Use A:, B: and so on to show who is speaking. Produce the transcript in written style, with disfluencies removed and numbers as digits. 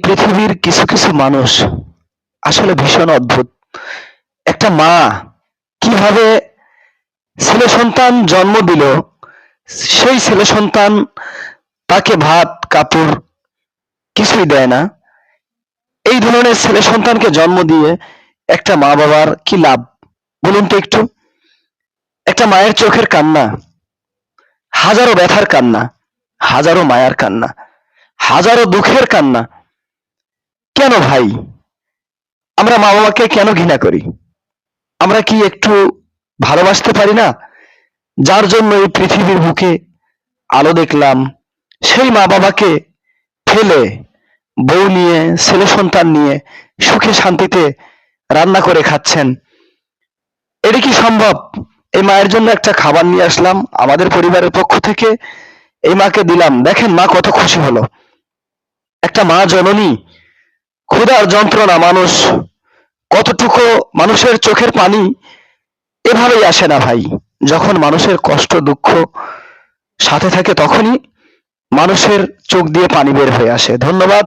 A: পৃথিবীর কিছু কিছু মানুষ আসলে ভীষণ অদ্ভুত। একটা মা কিভাবে ছেলে সন্তান জন্ম দিল, সেই ছেলে সন্তান তাকে ভাত কাপড় কিছুই দেয় না। এই ধরনের ছেলে সন্তানকে জন্ম দিয়ে একটা মা বাবার কি লাভ বলুন তো একটু? একটা মায়ের চোখের কান্না, হাজারো ব্যথার কান্না, হাজারো মায়ার কান্না, হাজারো দুঃখের কান্না। কেন ভাই আমরা মা বাবাকে কেন ঘৃণা করি? আমরা কি একটু ভালোবাসতে পারি না? যার জন্য এই পৃথিবীর বুকে আলো দেখলাম, সেই মা বাবাকে ফেলে বউ নিয়ে ছেলে সন্তান নিয়ে সুখে শান্তিতে রান্না করে খাচ্ছেন। এটা কি সম্ভব? এই মায়ের জন্য একটা খাবার নিয়ে আসলাম আমাদের পরিবারের পক্ষ থেকে, এই মাকে দিলাম, দেখেন মা কত খুশি হলো। একটা মা জননী, ক্ষুধার যন্ত্রণা মানুষ কতটুকু, মানুষের চোখের পানি এভাবেই আসে না ভাই। যখন মানুষের কষ্ট দুঃখ সাথে থাকে তখনই মানুষের চোখ দিয়ে পানি বের হয়ে আসে। ধন্যবাদ।